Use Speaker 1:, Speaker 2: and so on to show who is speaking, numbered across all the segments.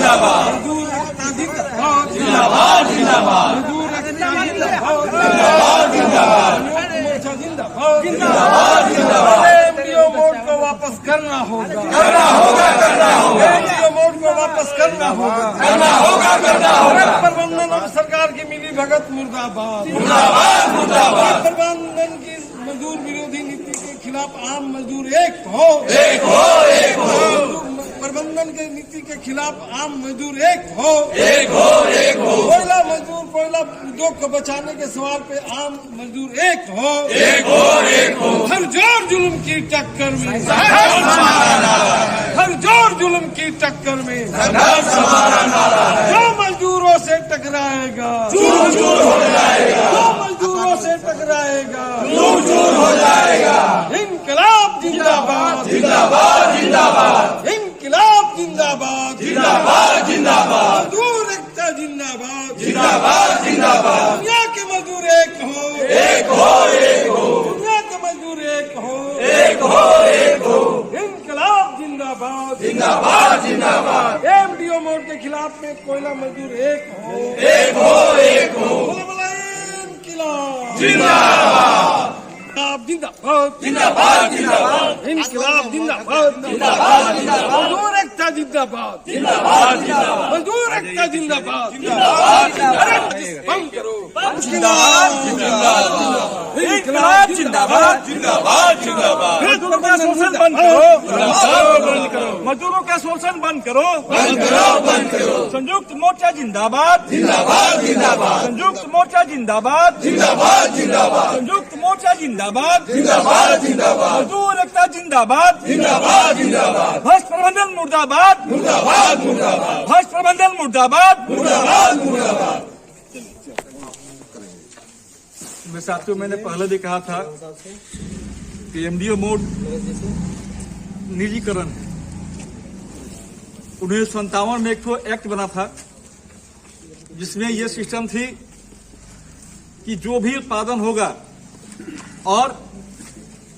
Speaker 1: जिंदाबाद,
Speaker 2: मजदूर एकता जिंदाबाद,
Speaker 1: जिंदाबाद जिंदाबाद,
Speaker 2: मजदूर एकता जिंदाबाद,
Speaker 1: जिंदाबाद जिंदाबाद,
Speaker 2: मोर्चा जिंदाबाद,
Speaker 1: जिंदाबाद जिंदाबाद।
Speaker 2: एमडीओ मोड को वापस करना होगा,
Speaker 1: करना होगा, करना होगा,
Speaker 2: एमडीओ मोड को वापस करना होगा,
Speaker 1: करना होगा, करना होगा।
Speaker 2: प्रबंधन और सरकार की मिली भगत मुर्दाबाद,
Speaker 1: मुर्दाबाद मुर्दाबाद,
Speaker 2: प्रबंधन की मजदूर विरोधी नीति के खिलाफ आम मजदूर एक हो,
Speaker 1: एक हो, एक हो,
Speaker 2: प्रबंधन की नीति के खिलाफ आम मजदूर एक हो,
Speaker 1: एक हो, एक हो,
Speaker 2: कोयला मजदूर कोयला उद्योग को बचाने के सवाल पे आम मजदूर एक हो,
Speaker 1: एक हो, एक हो।
Speaker 2: हर जोर जुल्म की टक्कर में,
Speaker 1: संघर्ष हमारा नारा है,
Speaker 2: हर जोर जुल्म की टक्कर में,
Speaker 1: संघर्ष हमारा नारा है।
Speaker 2: जो मजदूरों से टकराएगा,
Speaker 1: चूर चूर हो जाएगा,
Speaker 2: जो मजदूरों से टकराएगा,
Speaker 1: चूर चूर हो जाएगा।
Speaker 2: इनकलाब जिंदाबाद,
Speaker 1: जिंदाबाद जिंदाबाद,
Speaker 2: इनकलाब जिंदाबाद,
Speaker 1: जिंदाबाद जिंदाबाद,
Speaker 2: मजदूर एकता जिंदाबाद,
Speaker 1: जिंदाबाद जिंदाबाद।
Speaker 2: दुनिया के मजदूर एक हो,
Speaker 1: एक हो, एक हो,
Speaker 2: दुनिया के मजदूर एक हो,
Speaker 1: एक हो, एक हो,
Speaker 2: इनकलाब जिंदाबाद,
Speaker 1: जिंदाबाद जिंदाबाद,
Speaker 2: एमडीओ मोड के खिलाफ में कोयला मजदूर एक हो,
Speaker 1: एक हो, एक हो,
Speaker 2: बोला बोला इनकलाब
Speaker 1: जिंदाबाद,
Speaker 2: जिंदाबाद,
Speaker 1: जिंदाबाद जिंदाबाद,
Speaker 2: इनकलाब जिंदाबाद,
Speaker 1: जिंदाबाद जिंदाबाद,
Speaker 2: मजदूर एकता जिंदाबाद,
Speaker 1: जिंदाबाद जिंदाबाद,
Speaker 2: मजदूर एकता जिंदाबाद,
Speaker 1: जिंदाबाद
Speaker 2: बंद करो,
Speaker 1: जिंदाबाद जिंदाबाद,
Speaker 2: इनकलाब जिंदाबाद,
Speaker 1: जिंदाबाद जिंदाबाद,
Speaker 2: मजदूरों का शोषण बंद करो, मजदूरों का शोषण बंद करो,
Speaker 1: बंद करो, बंद करो,
Speaker 2: संयुक्त मोर्चा जिंदाबाद,
Speaker 1: जिंदाबाद जिंदाबाद,
Speaker 2: संयुक्त मोर्चा जिंदाबाद,
Speaker 1: जिंदाबाद जिंदाबाद,
Speaker 2: संयुक्त मोर्चा जिंदाबाद,
Speaker 1: जिंदाबाद जिंदाबाद,
Speaker 2: मजदूर एकता जिंदाबाद,
Speaker 1: जिंदाबाद जिंदाबाद,
Speaker 2: भ्रष्ट प्रबंधन मुर्दाबाद,
Speaker 1: मुर्दाबाद मुर्दाबाद,
Speaker 2: भ्रष्ट प्रबंधन मुर्दाबाद।
Speaker 1: मुर्दाबाद मुर्दाबाद।
Speaker 2: साथियों, मैंने पहले भी कहा था कि एमडीओ मोड निजीकरण है। 1957 में एक एक्ट बना था जिसमें यह सिस्टम थी कि जो भी उत्पादन होगा और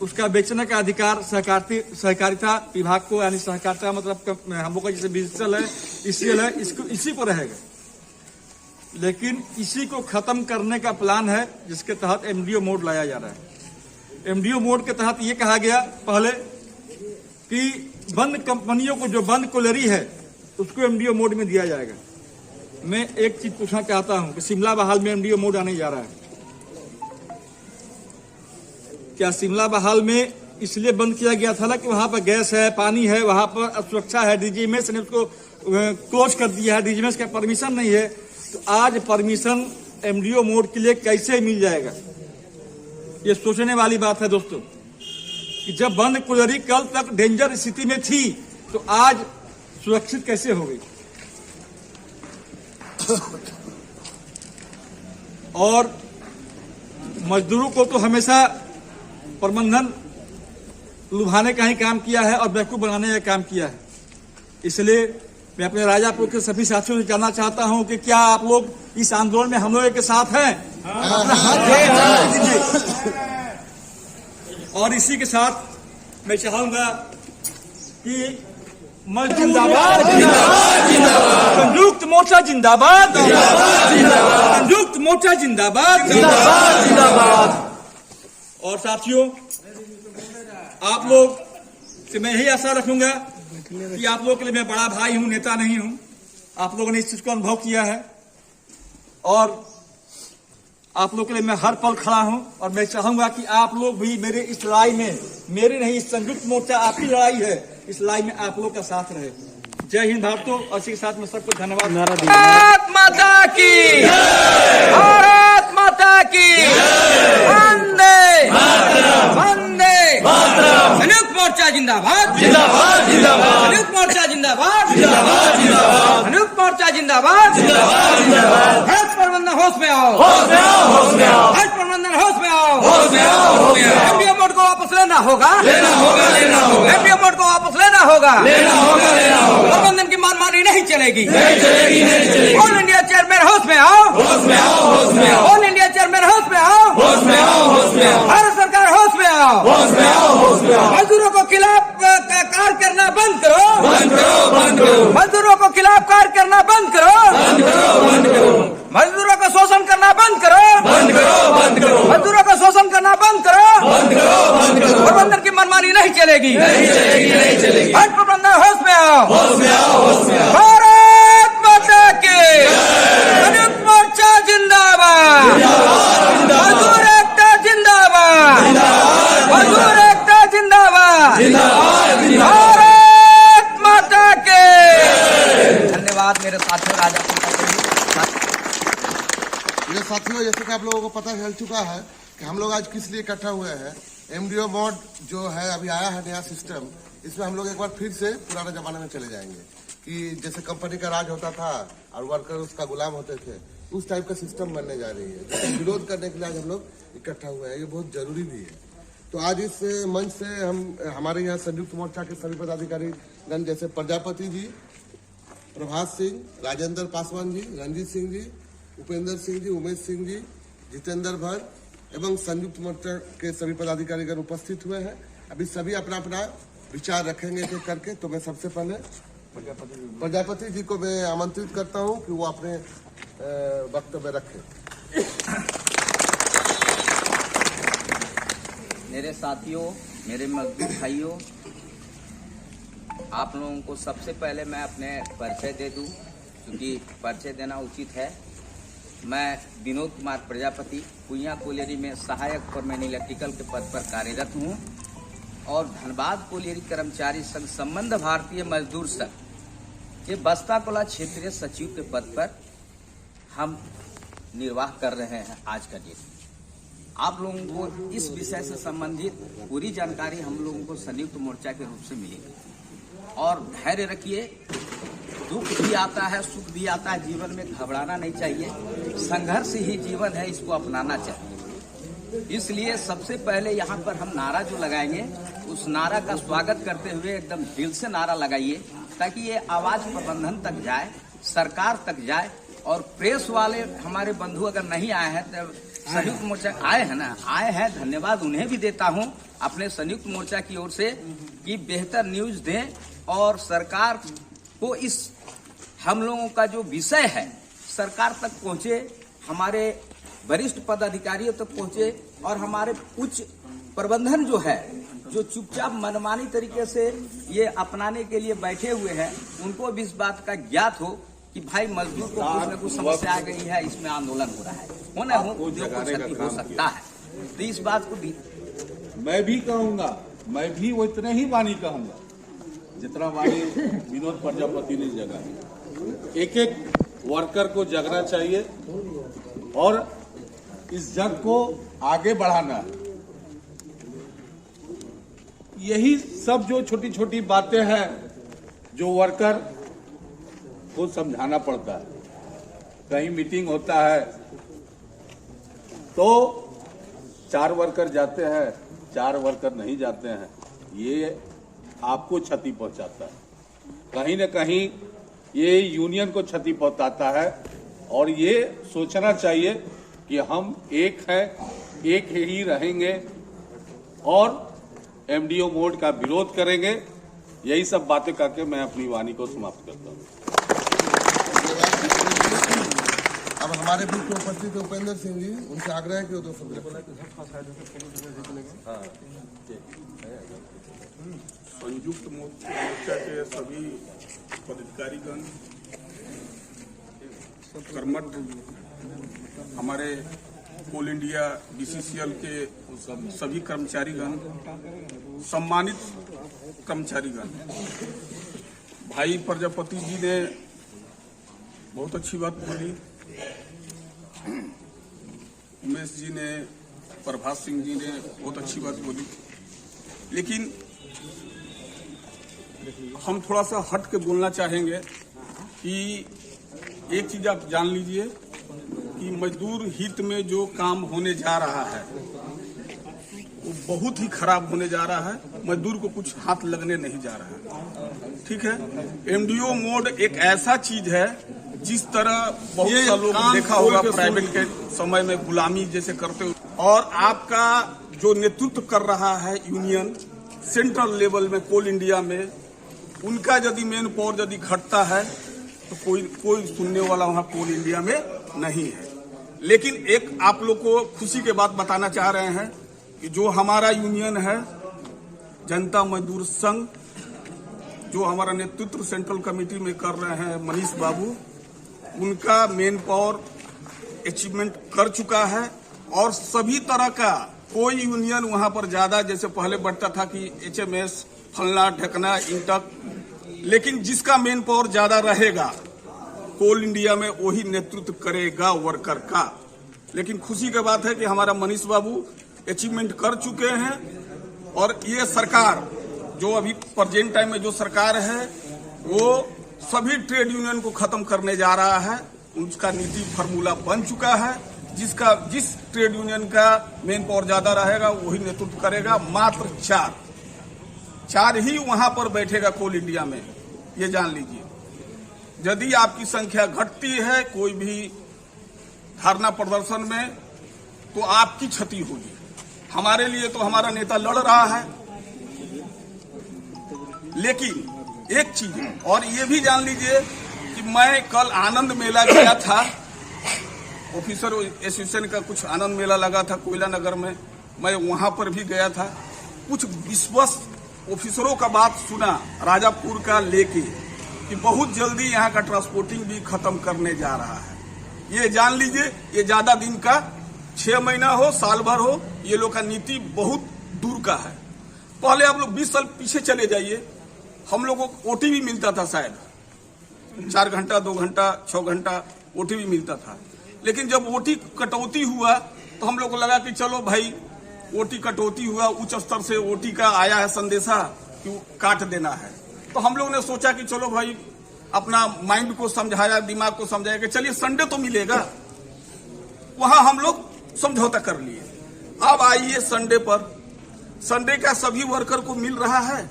Speaker 2: उसका बेचने का अधिकार सहकारिता विभाग को, यानी सहकारिता मतलब हम लोग का जैसे डिजिटल है, ईसीएल है, इसको इसी को रहेगा। लेकिन इसी को खत्म करने का प्लान है जिसके तहत एमडीओ मोड लाया जा रहा है। एमडीओ मोड के तहत ये कहा गया पहले कि बंद कंपनियों को, जो बंद कोयलरी है, उसको एमडीओ मोड में दिया जाएगा। मैं एक चीज पूछना चाहता हूं कि शिमला बहाल में एमडीओ मोड आने जा रहा है। क्या शिमला बहाल में इसलिए बंद किया गया था ना कि वहां पर गैस है, पानी है, वहां पर सुरक्षा है, डीजीएमएस ने उसको क्लोज कर दिया है, डीजीएमएस का परमिशन नहीं है। तो आज परमिशन एमडीओ मोड के लिए कैसे मिल जाएगा? ये सोचने वाली बात है दोस्तों, कि जब बंद कोयलरी कल तक डेंजर स्थिति में थी तो आज सुरक्षित कैसे हो गई? और मजदूरों को तो हमेशा प्रबंधन लुभाने का ही काम किया है और बेवकूफ बनाने का काम किया है। इसलिए मैं अपने राजापुर के सभी साथियों से जानना चाहता हूं कि क्या आप लोग इस आंदोलन में हम लोग के साथ हैं? अपना हाथ दीजिए। और इसी के साथ मैं चाहूंगा कि जिंदाबाद, संयुक्त मोर्चा जिंदाबाद, संयुक्त मोर्चा जिंदाबाद, और साथियों, आप लोग से मैं यही आशा रखूंगा कि आप लोगों के लिए मैं बड़ा भाई हूं, नेता नहीं हूं। आप लोगों ने इस चीज को अनुभव किया है और आप लोगों के लिए मैं हर पल खड़ा हूं। और मैं चाहूंगा कि आप लोग भी मेरे इस लड़ाई में, मेरी नहीं, संयुक्त मोर्चा आपकी लड़ाई है, इस लड़ाई में आप लोग का साथ रहे। जय हिंद भारतों। और इसी के साथ में सबको धन्यवाद।
Speaker 3: भारत माता की, भारत माता की, वंदे वंदे, संयुक्त मोर्चा जिंदाबाद,
Speaker 1: जिंदाबाद जिंदाबाद,
Speaker 3: संयुक्त मोर्चा जिंदाबाद,
Speaker 1: जिंदाबाद जिंदाबाद,
Speaker 3: संयुक्त मोर्चा जिंदाबाद,
Speaker 1: जिंदाबाद जिंदाबाद।
Speaker 3: भ्रष्ट प्रबंधन होश में आओ,
Speaker 1: होश में आओ, होश में आओ,
Speaker 3: भ्रष्ट प्रबंधन होश में आओ,
Speaker 1: होश में आओ, होश में आओ।
Speaker 3: एमडीओ मोड को वापस लेना होगा,
Speaker 1: लेना होगा, लेना होगा,
Speaker 3: एमडीओ मोड को वापस लेना होगा,
Speaker 1: लेना होगा, लेना होगा।
Speaker 3: प्रबंधन की मनमानी नहीं चलेगी,
Speaker 1: नहीं चलेगी, नहीं चलेगी।
Speaker 3: ऑल इंडिया चेयरमैन होश में आओ,
Speaker 1: होश में आओ, होश में आओ,
Speaker 3: ऑल इंडिया चेयरमैन होश में आओ,
Speaker 1: होश में आओ, होश में आओ,
Speaker 3: भारत सरकार होश में आओ,
Speaker 1: होश में आओ, होश में आओ।
Speaker 3: मजदूरों को खिलाफ कार्य करना बंद करो,
Speaker 1: बंद करो, बंद करो,
Speaker 3: मजदूरों को खिलाफ कार्य करना चलेगी।
Speaker 1: नहीं चलेगी, नहीं चलेगी।
Speaker 3: भाजपा प्रबंधन होश में आओ,
Speaker 1: होश में आओ, होश में आओ।
Speaker 3: भारत माता की संयुक्त मोर्चा जिंदाबाद, मजदूर एकता जिंदाबाद, मजदूर एकता जिंदाबाद, भारत माता के। धन्यवाद मेरे साथियों। राजा
Speaker 4: मेरे साथियों, जैसे कि आप लोगों को पता चल चुका है कि हम लोग आज किस लिए इकट्ठा हुए हैं। एमडीओ मोड जो है अभी आया है नया सिस्टम, इसमें हम लोग एक बार फिर से पुराने जमाने में चले जाएंगे कि जैसे कंपनी का राज होता था और वर्कर उसका गुलाम होते थे, उस टाइप का सिस्टम बनने जा रही है, जिसका विरोध करने के लिए आज हम लोग इकट्ठा हुए हैं। ये बहुत जरूरी भी है। तो आज इस मंच से हम हमारे यहाँ संयुक्त मोर्चा के सभी पदाधिकारी गण जैसे प्रजापति जी, प्रभात सिंह, राजेंद्र पासवान जी, रंजीत सिंह जी, उपेंद्र सिंह जी, उमेश सिंह जी, जितेंद्र भर एवं संयुक्त मोर्चा के सभी पदाधिकारीगण उपस्थित हुए हैं। अभी सभी अपना अपना विचार रखेंगे एक एक करके। तो मैं सबसे पहले प्रजापति जी को मैं आमंत्रित करता हूं कि वो अपने वक्तव्य रखें।
Speaker 5: मेरे साथियों, मेरे मजदूर भाइयों, आप लोगों को सबसे पहले मैं अपने परिचय दे दूं, क्योंकि परिचय देना उचित है। मैं विनोद कुमार प्रजापति कुइया कोलियरी में सहायक फॉरमैन इलेक्ट्रिकल के पद पर कार्यरत हूँ और धनबाद कोलियरी कर्मचारी संघ संबंध भारतीय मजदूर संघ के बस्ता कोला क्षेत्रीय सचिव के पद पर हम निर्वाह कर रहे हैं आज का दिन। आप लोगों को इस विषय से संबंधित पूरी जानकारी हम लोगों को संयुक्त मोर्चा के रूप से मिलेगी और धैर्य रखिए। दुख भी आता है, सुख भी आता है, जीवन में घबराना नहीं चाहिए। संघर्ष ही जीवन है, इसको अपनाना चाहिए। इसलिए सबसे पहले यहाँ पर हम नारा जो लगाएंगे, उस नारा का स्वागत करते हुए एकदम दिल से नारा लगाइए, ताकि ये आवाज प्रबंधन तक जाए, सरकार तक जाए। और प्रेस वाले हमारे बंधु अगर नहीं आए हैं तो संयुक्त मोर्चा आए हैं ना, आए हैं, धन्यवाद उन्हें भी देता हूं अपने संयुक्त मोर्चा की ओर से कि बेहतर न्यूज दें और सरकार को इस हम लोगों का जो विषय है सरकार तक पहुंचे, हमारे वरिष्ठ पदाधिकारियों तक पहुंचे और हमारे उच्च प्रबंधन जो है, जो चुपचाप मनमानी तरीके से ये अपनाने के लिए बैठे हुए हैं, उनको भी इस बात का ज्ञात हो कि भाई मजदूर को कुछ न कुछ समस्या आ गई है, इसमें आंदोलन हो रहा है, होना हो जो कुछ क्षति हो सकता है। तो इस बात को भी
Speaker 6: मैं भी कहूंगा, मैं भी वो इतने ही वाणी कहूंगा जितना वाणी विनोद प्रजापति ने जगा। एक एक वर्कर को जगना चाहिए और इस जग को आगे बढ़ाना है। यही सब जो छोटी छोटी बातें हैं जो वर्कर को समझाना पड़ता है। कहीं मीटिंग होता है तो 4 वर्कर जाते हैं, 4 वर्कर नहीं जाते हैं, ये आपको क्षति पहुंचाता है। कहीं न कहीं ये यूनियन को क्षति पहुंचाता है और ये सोचना चाहिए कि हम एक हैं, एक ही रहेंगे और एमडीओ मोड का विरोध करेंगे। यही सब बातें करके मैं अपनी वाणी को समाप्त करता हूँ।
Speaker 4: अब हमारे बीच में उपस्थित है उपेंद्र सिंह जी, उनसे आग्रह है कि वो 2 शब्द
Speaker 7: संयुक्त मोर्चा के सभी पदाधिकारीगण, कर्मठ, हमारे कोल इंडिया बीसीसीएल के सभी कर्मचारीगण, सम्मानित कर्मचारीगण, भाई प्रजापति जी ने बहुत अच्छी बात बोली, उमेश जी ने, प्रभात सिंह जी ने बहुत अच्छी बात बोली, लेकिन हम थोड़ा सा हट के बोलना चाहेंगे कि एक चीज आप जान लीजिए कि मजदूर हित में जो काम होने जा रहा है वो बहुत ही खराब होने जा रहा है। मजदूर को कुछ हाथ लगने नहीं जा रहा है, ठीक है। एमडीओ मोड एक ऐसा चीज है जिस तरह बहुत सा लोग देखा होगा प्राइवेट के समय में गुलामी जैसे करते हो, और आपका जो नेतृत्व कर रहा है यूनियन सेंट्रल लेवल में कोल इंडिया में, उनका यदि मेन पावर यदि घटता है तो कोई सुनने वाला वहां कोल इंडिया में नहीं है। लेकिन एक आप लोग को खुशी के बात बताना चाह रहे हैं कि जो हमारा यूनियन है जनता मजदूर संघ जो हमारा नेतृत्व सेंट्रल कमेटी में कर रहे हैं मनीष बाबू, उनका मेन पावर अचीवमेंट कर चुका है और सभी तरह का कोई यूनियन वहां पर ज्यादा जैसे पहले बढ़ता था कि HMS फलना ढकना इंटक, लेकिन जिसका मेन पावर ज्यादा रहेगा कोल इंडिया में वही नेतृत्व करेगा वर्कर का। लेकिन खुशी की बात है कि हमारा मनीष बाबू अचीवमेंट कर चुके हैं और ये सरकार जो अभी प्रेजेंट टाइम में जो सरकार है वो सभी ट्रेड यूनियन को खत्म करने जा रहा है। उसका नीति फार्मूला बन चुका है, जिस ट्रेड यूनियन का मेन पावर ज्यादा रहेगा वही नेतृत्व करेगा। मात्र चार ही वहां पर बैठेगा कोल इंडिया में, ये जान लीजिए। यदि आपकी संख्या घटती है कोई भी धरना प्रदर्शन में तो आपकी क्षति होगी। हमारे लिए तो हमारा नेता लड़ रहा है, लेकिन एक चीज और ये भी जान लीजिए कि मैं कल आनंद मेला गया था, ऑफिसर एसोसिएशन का कुछ आनंद मेला लगा था कोयला नगर में, मैं वहां पर भी गया था। कुछ विश्वस्त ऑफिसरों का बात सुना राजापुर का लेके कि बहुत जल्दी यहाँ का ट्रांसपोर्टिंग भी खत्म करने जा रहा है। ये जान लीजिए, ये ज्यादा दिन का 6 महीना हो साल भर हो, ये लोग का नीति बहुत दूर का है। पहले आप लोग 20 साल पीछे चले जाइए, हम लोगों को ओटी भी मिलता था, शायद 4 घंटा 2 घंटा 6 घंटा ओटी भी मिलता था। लेकिन जब ओटी कटौती हुआ तो हम लोग को लगा कि चलो भाई ओटी कटौती हुआ, उच्च स्तर से ओटी का आया है संदेशा कि काट देना है। तो हम लोग ने सोचा कि चलो भाई अपना माइंड को समझाया, दिमाग को समझाया कि चलिए संडे तो मिलेगा, वहां हम लोग समझौता कर लिए। अब आइए संडे पर, संडे का सभी वर्कर को मिल रहा है?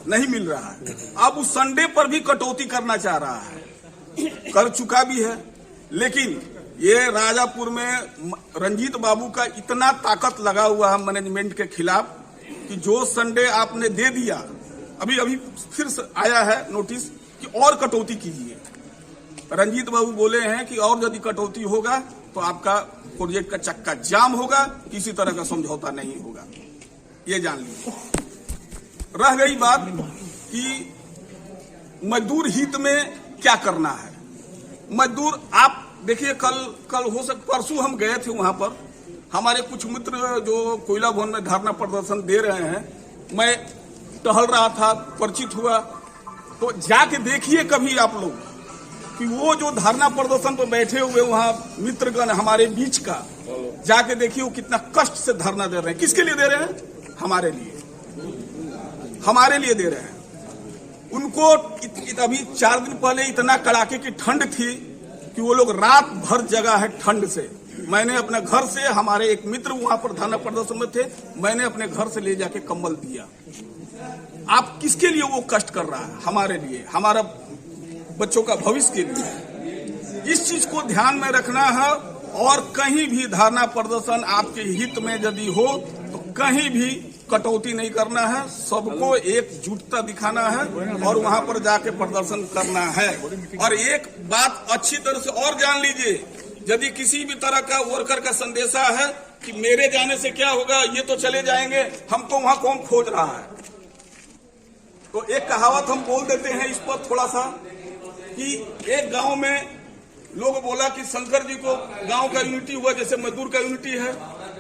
Speaker 7: नहीं मिल रहा है। अब उस संडे पर भी कटौती करना चाह रहा है, कर चुका भी है। लेकिन ये राजापुर में रंजीत बाबू का इतना ताकत लगा हुआ है मैनेजमेंट के खिलाफ कि जो संडे आपने दे दिया, अभी फिर आया है नोटिस कि और कटौती कीजिए। रंजीत बाबू बोले हैं कि और यदि कटौती होगा तो आपका प्रोजेक्ट का चक्का जाम होगा, किसी तरह का समझौता नहीं होगा, ये जान लीजिए। रह गई बात कि मजदूर हित में क्या करना है। मजदूर आप देखिए, कल हो सकता परसों हम गए थे वहां पर, हमारे कुछ मित्र जो कोयला भवन में धरना प्रदर्शन दे रहे हैं, मैं टहल रहा था, परिचित हुआ, तो जाके देखिए कभी आप लोग कि वो जो धरना प्रदर्शन पर बैठे हुए वहां मित्रगण हमारे बीच का, जाके देखिए वो कितना कष्ट से धरना दे रहे हैं। किसके लिए दे रहे हैं? हमारे लिए दे रहे हैं। उनको अभी 4 दिन पहले इतना कड़ाके की ठंड थी कि वो लोग रात भर जगा है ठंड से। मैंने अपने घर से, हमारे एक मित्र वहां पर धरना प्रदर्शन में थे, मैंने अपने घर से ले जाके कंबल दिया। आप किसके लिए वो कष्ट कर रहा है? हमारे लिए, हमारा बच्चों का भविष्य के लिए। इस चीज को ध्यान में रखना है और कहीं भी धरना प्रदर्शन आपके हित में यदि हो तो कहीं भी कटौती नहीं करना है, सबको एकजुटता दिखाना है और वहां पर जाके प्रदर्शन करना है। और एक बात अच्छी तरह से और जान लीजिए, यदि किसी भी तरह का वर्कर का संदेशा है कि मेरे जाने से क्या होगा, ये तो चले जाएंगे, हमको वहां कौन खोज रहा है, तो एक कहावत हम बोल देते हैं इस पर थोड़ा सा कि एक गांव में लोग बोला कि शंकर जी को गांव का यूनिटी हुआ, जैसे मजदूर का यूनिटी है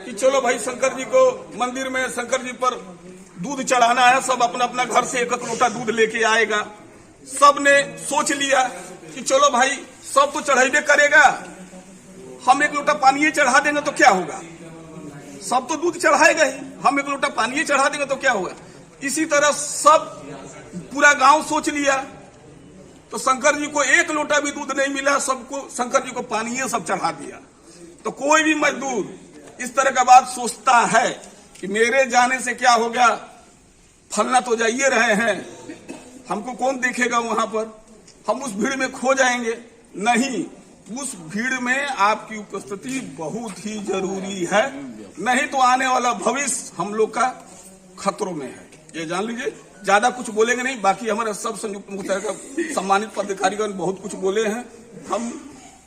Speaker 7: कि चलो भाई शंकर जी को मंदिर में शंकर जी पर दूध चढ़ाना है, सब अपना अपना घर से एक लोटा दूध लेके आएगा। सब ने सोच लिया कि चलो भाई सब तो चढ़ाइबे करेगा, हम एक लोटा पानी चढ़ा देंगे तो क्या होगा, सब तो दूध चढ़ाएगा ही, हम एक लोटा पानी चढ़ा देंगे तो क्या होगा। इसी तरह सब पूरा गांव सोच लिया, तो शंकर जी को एक लोटा भी दूध नहीं मिला, सबको शंकर जी को पानी सब चढ़ा दिया। तो कोई भी मजदूर इस तरह का बात सोचता है कि मेरे जाने से क्या हो गया, फलना तो जाइए रहे हैं, हमको कौन देखेगा वहां पर, हम उस भीड़ में खो जाएंगे। नहीं, उस भीड़ में आपकी उपस्थिति बहुत ही जरूरी है, नहीं तो आने वाला भविष्य हम लोग का खतरों में है, ये जान लीजिए। ज्यादा कुछ बोलेंगे नहीं, बाकी हमारे सब संयुक्त मोर्चा सम्मानित पदाधिकारीगण बहुत कुछ बोले हैं। हम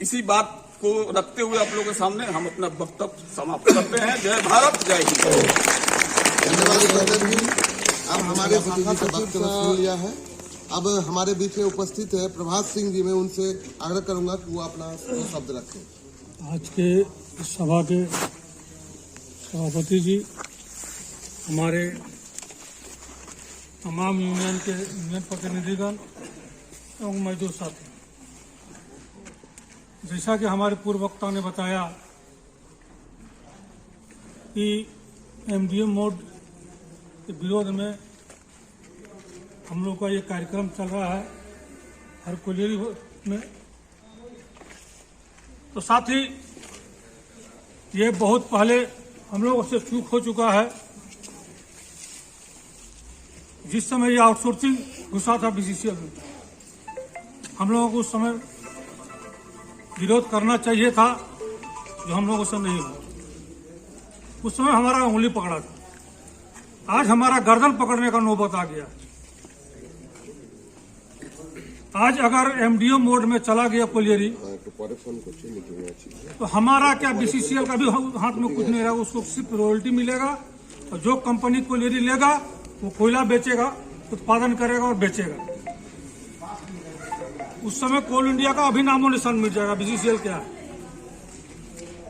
Speaker 7: इसी बात को रखते हुए आप लोगों के सामने हम अपना वक्तव्य समाप्त करते हैं। जय भारत, जय हिंद।
Speaker 4: धन्यवाद जी। अब हमारे शाखा सचिव का सुन लिया है। अब हमारे बीच में उपस्थित है प्रभात सिंह जी। मैं उनसे आग्रह करूंगा कि वो अपना शब्द रखें।
Speaker 8: आज के इस सभा के सभापति जी, हमारे तमाम यूनियन प्रतिनिधिगण एवं मजदूर साथी, जैसा कि हमारे पूर्व वक्ता ने बताया कि एमडीओ मोड के विरोध में हम लोग का ये कार्यक्रम चल रहा है हर कोलियरी में। तो साथ ही ये बहुत पहले हम लोगों से चूक हो चुका है। जिस समय ये आउटसोर्सिंग घुसा था बीसीसीएल में, हम लोगों को उस समय विरोध करना चाहिए था, जो हम लोगों से नहीं हुआ। उस समय हमारा उंगली पकड़ा था, आज हमारा गर्दन पकड़ने का नौबत आ गया। आज अगर एमडीओ मोड में चला गया कोलियरी, तो हमारा क्या बीसीसीएल का भी हाथ में कुछ नहीं रहेगा। उसको सिर्फ रॉयल्टी मिलेगा और जो कंपनी कोलियरी लेगा वो कोयला बेचेगा, उत्पादन करेगा और बेचेगा। उस समय कोल इंडिया का अभी नामो निशान मिल जाएगा। बीसीसीएल क्या है?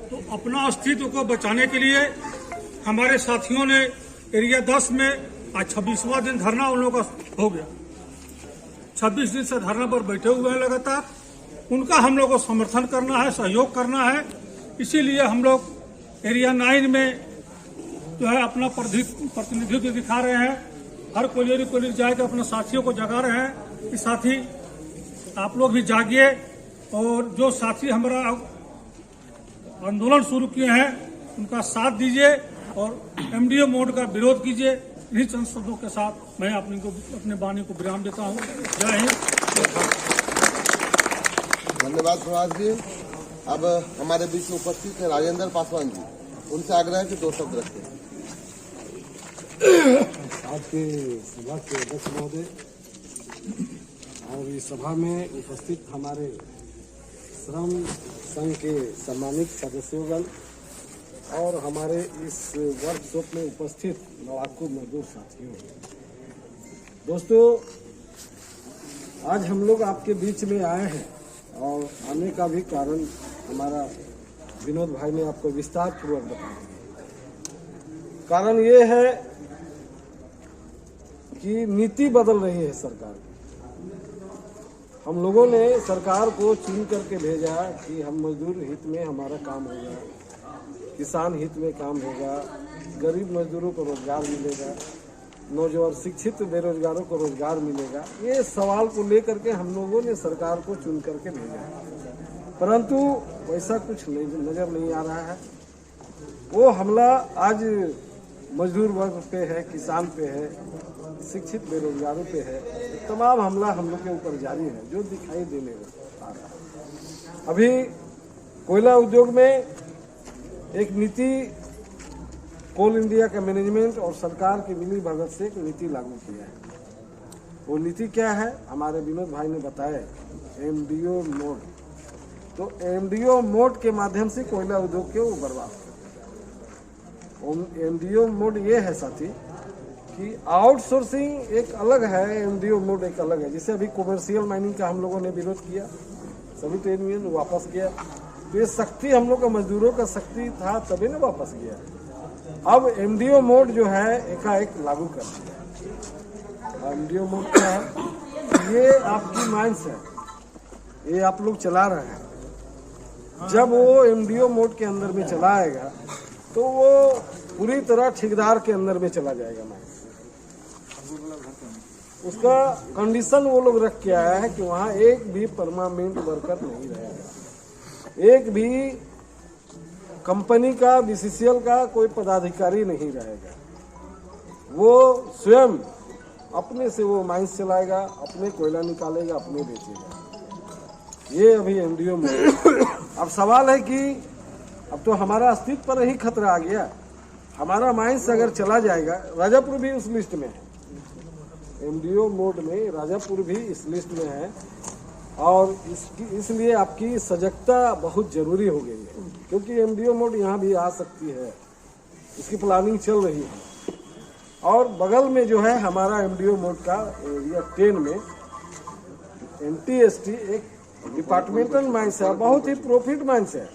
Speaker 8: तो अपना अस्तित्व को बचाने के लिए हमारे साथियों ने एरिया 10 में आज 26वां दिन धरना उन लोगों का हो गया। 26 दिन से धरना पर बैठे हुए हैं लगातार। उनका हम लोग को समर्थन करना है, सहयोग करना है। इसीलिए हम लोग एरिया 9 में जो है अपना प्रतिनिधित्व दिखा रहे हैं। हर कोलियरी जाकर अपने साथियों को जगा रहे हैं कि साथी आप लोग भी जागिए और जो साथी हमारा आंदोलन शुरू किए हैं उनका साथ दीजिए और एमडीओ मोड का विरोध कीजिए। इन्हीं चंद शब्दों के साथ मैं अपने वाणी को विराम देता हूँ। जय हिंद।
Speaker 4: धन्यवाद प्रभात जी। अब हमारे बीच में उपस्थित है राजेंद्र पासवान जी। उनसे आग्रह है कि 2 शब्द रखें।
Speaker 9: आज के सभा के अध्यक्ष महोदय और इस सभा में उपस्थित हमारे श्रम संघ के सम्मानित सदस्योगण और हमारे इस वर्कशॉप में उपस्थित लड़ाकू मजदूर साथियों, दोस्तों, आज हम लोग आपके बीच में आए हैं और आने का भी कारण हमारा विनोद भाई ने आपको विस्तार पूर्वक बताया। कारण ये है कि नीति बदल रही है सरकार की। हम लोगों ने सरकार को चुन करके भेजा कि हम मजदूर हित में हमारा काम होगा, किसान हित में काम होगा, गरीब मजदूरों को रोजगार मिलेगा, नौजवान शिक्षित बेरोजगारों को रोजगार मिलेगा। ये सवाल को लेकर के हम लोगों ने सरकार को चुन करके भेजा है, परंतु वैसा कुछ नजर नहीं आ रहा है। वो हमला आज मजदूर वर्ग पे है, किसान पे है, शिक्षित बेरोजगारों पे है। तमाम हमला हम लोग के ऊपर जारी है, जो दिखाई देने आ रहा है। अभी कोयला उद्योग में एक नीति कोल इंडिया का मैनेजमेंट और सरकार की मिली भगत से एक नीति लागू किया है। वो नीति क्या है? हमारे विनोद भाई ने बताया, एमडीओ मोड। तो एमडीओ मोड के माध्यम से कोयला उद्योग के वो बर्बाद कर दिया। एमडीओ मोड ये है साथी कि आउटसोर्सिंग एक अलग है, एमडीओ मोड एक अलग है। जिसे अभी कॉमर्शियल माइनिंग का हम लोगों ने विरोध किया, सभी ट्रेड यूनियन वापस गया। तो ये शक्ति हम लोग का मजदूरों का शक्ति था, तभी ना वापस गया। अब एमडीओ मोड जो है एकाएक लागू कर दिया। एमडीओ मोड क्या है? ये आपकी माइंस है, ये आप लोग चला रहे हैं। जब वो एमडीओ मोड के अंदर में चला आएगा तो वो पूरी तरह ठेकेदार के अंदर में चला जाएगा माइंस। उसका कंडीशन वो लोग रख के आया है कि वहाँ एक भी परमानेंट वर्कर नहीं रहेगा, एक भी कंपनी का बीसीसीएल का कोई पदाधिकारी नहीं रहेगा। वो स्वयं अपने से वो माइंस चलाएगा, अपने कोयला निकालेगा, अपने बेचेगा। ये अभी एमडीओ में। अब सवाल है कि अब तो हमारा अस्तित्व पर ही खतरा आ गया। हमारा माइंस अगर चला जाएगा, राजापुर भी उस लिस्ट में है, एमडीओ मोड में राजापुर भी इस लिस्ट में है। और इसलिए आपकी सजगता बहुत जरूरी हो गई है, क्योंकि एमडीओ मोड यहाँ भी आ सकती है। इसकी प्लानिंग चल रही है। और बगल में जो है हमारा एमडीओ मोड का एरिया 10 में NTST एक डिपार्टमेंटल माइंस है, बहुत ही प्रॉफिट माइंस है।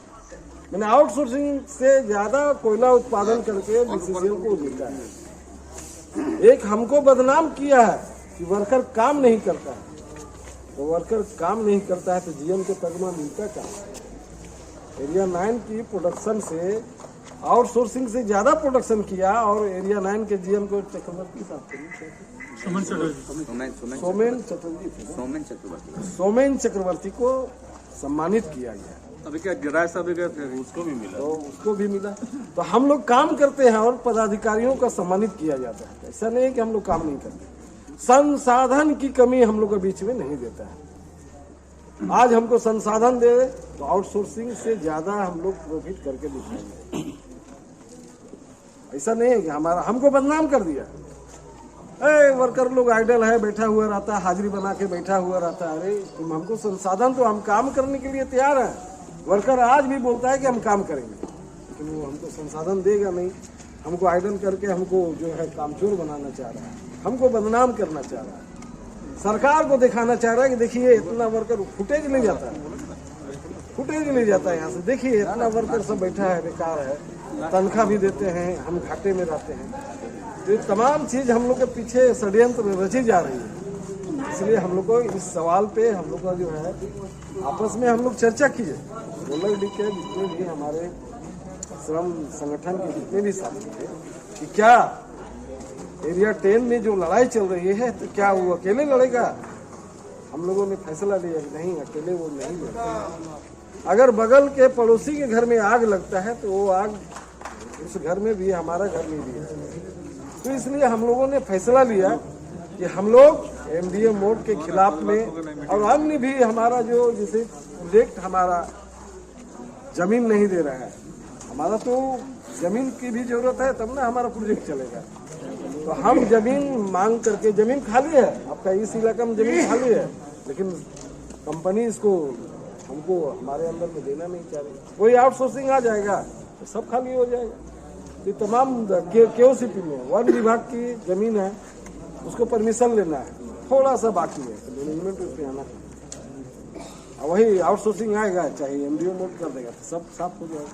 Speaker 9: मैंने आउटसोर्सिंग से ज्यादा कोयला उत्पादन करके BCCL को देता है। एक हमको बदनाम किया है कि वर्कर काम नहीं करता है, तो वर्कर काम नहीं करता है तो GM को तगमा मिलता क्या? एरिया 9 की प्रोडक्शन से आउटसोर्सिंग से ज्यादा प्रोडक्शन किया और एरिया 9 के GM को चक्रवर्ती सोमेन चक्रवर्ती को सम्मानित किया गया।
Speaker 2: अभी क्या गिराए साहब गए थे,
Speaker 6: उसको भी मिला,
Speaker 9: तो उसको भी मिला। तो हम लोग काम करते हैं और पदाधिकारियों का सम्मानित किया जाता है। ऐसा नहीं है कि हम लोग काम नहीं करते। संसाधन की कमी हम लोग के बीच में नहीं देता है। आज हमको संसाधन दे तो आउटसोर्सिंग से ज्यादा हम लोग प्रॉफिट करके दिखाएंगे। ऐसा नहीं है कि हमारा हमको बदनाम कर दिया। वर्कर लोग आइडल है, बैठा हुआ रहता है, हाजिरी बना के बैठा हुआ रहता है। अरे तुम हमको संसाधन, तो हम काम करने के लिए तैयार हैं। वर्कर आज भी बोलता है कि हम काम करेंगे, लेकिन वो हमको संसाधन देगा नहीं। हमको आइडल करके हमको जो है कामचोर बनाना चाह रहा है, हमको बदनाम करना चाह रहा है। सरकार को दिखाना चाह रहा है कि देखिए इतना वर्कर फुटेज ले जाता है, फुटेज ले जाता है यहाँ से। देखिए इतना वर्कर सब बैठा है, बेकार है, तनख्वाह भी देते हैं, हम घाटे में रहते हैं। तो तमाम चीज हम लोग के पीछे षड्यंत्र रची जा रही है। इसलिए हम लोग को इस सवाल पे हम लोग का जो है आपस में हम लोग चर्चा कीजिए। रोलर डी के जितने भी हमारे श्रम संगठन के जितने भी साथी थे कि क्या एरिया 10 में जो लड़ाई चल रही है तो क्या वो अकेले लड़ेगा? हम लोगों ने फैसला लिया कि नहीं, अकेले वो नहीं लड़ेगा। अगर बगल के पड़ोसी के घर में आग लगता है तो वो आग उस घर में भी है, हमारा घर में भी है। तो इसलिए हम लोगों ने फैसला लिया कि हम लोग MDO मोड के खिलाफ में, और अन्य भी हमारा जो जैसे प्रोजेक्ट हमारा जमीन नहीं दे रहा है, हमारा तो जमीन की भी जरूरत है तब ना हमारा प्रोजेक्ट चलेगा। तो हम जमीन मांग करके, जमीन खाली है आपका, इस इलाका में जमीन खाली है, लेकिन कंपनी इसको हमको हमारे अंदर में देना नहीं चाह रही। कोई आउटसोर्सिंग आ जाएगा तो सब खाली हो जाएगा। ये तमाम KOCP में वन विभाग की जमीन है, उसको परमिशन लेना है, थोड़ा सा बाकी है, तो मैनेजमेंट उसमें आना है। वही आउटसोर्सिंग आएगा, चाहे MDO मोड कर देगा तो सब साफ हो जाएगा।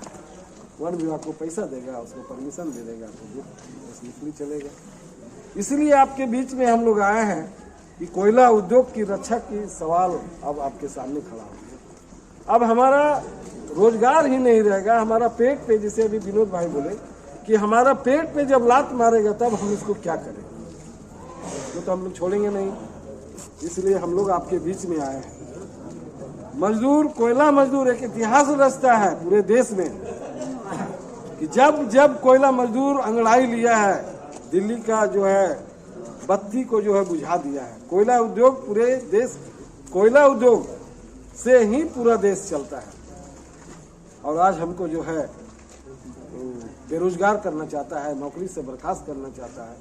Speaker 9: वन विभाग को पैसा देगा, उसको परमिशन दे देगा तो स्मूथली चलेगा। इसलिए आपके बीच में हम लोग आए हैं कि कोयला उद्योग की रक्षा की सवाल अब आपके सामने खड़ा हो। अब हमारा रोजगार ही नहीं रहेगा, हमारा पेट पे, जैसे अभी विनोद भाई बोले कि हमारा पेट पे जब लात मारेगा तब हम इसको क्या करें, तो हम लोग छोड़ेंगे नहीं। इसलिए हम लोग आपके बीच में आए हैं। मजदूर, कोयला मजदूर एक इतिहास रचता है पूरे देश में कि जब जब कोयला मजदूर अंगड़ाई लिया है, दिल्ली का जो है बत्ती को जो है बुझा दिया है। कोयला उद्योग पूरे देश, कोयला उद्योग से ही पूरा देश चलता है। और आज हमको जो है बेरोजगार करना चाहता है, नौकरी से बर्खास्त करना चाहता है।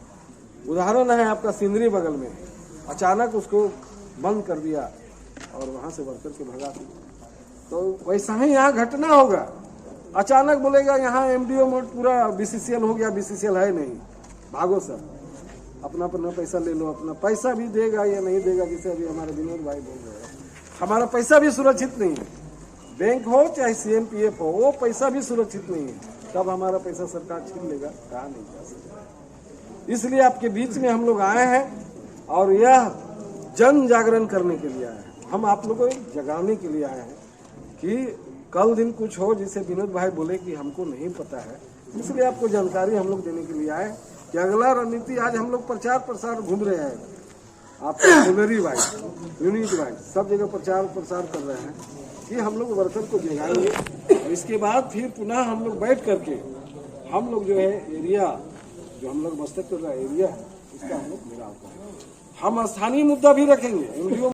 Speaker 9: उदाहरण है आपका सिंदरी बगल में, अचानक उसको बंद कर दिया और वहां से वर्कर के भगा दिया। तो वैसा ही यहाँ घटना होगा। अचानक बोलेगा यहाँ MDO मोड पूरा BCCL हो गया, BCCL है नहीं, भागो सर, अपना अपना पैसा ले लो। अपना पैसा भी देगा या नहीं देगा, जैसे अभी हमारे विनोद भाई बोल रहे हैं, हमारा पैसा भी सुरक्षित नहीं है। बैंक हो चाहे CMPF हो, वो पैसा भी सुरक्षित नहीं है। तब हमारा पैसा सरकार छीन लेगा, कहा नहीं जा सकता। इसलिए आपके बीच में हम लोग आए हैं और यह जन जागरण करने के लिए आए हैं। हम आप लोगों को जगाने के लिए आए हैं कि कल दिन कुछ हो, जिसे विनोद भाई बोले कि हमको नहीं पता है, इसलिए आपको जानकारी हम लोग देने के लिए आए कि अगला रणनीति आज हम लोग प्रचार प्रसार घूम रहे हैं। आपका फुलरी भाई, यूनिट भाई सब जगह प्रचार प्रसार कर रहे हैं कि हम लोग वर्कर को जगाएंगे। और इसके बाद फिर पुनः हम लोग बैठ करके हम लोग जो है एरिया, जो हम लोग मस्तक कर रहा है एरिया है, इसका हम लोग घेराव करेंगे। हम स्थानीय मुद्दा भी रखेंगे।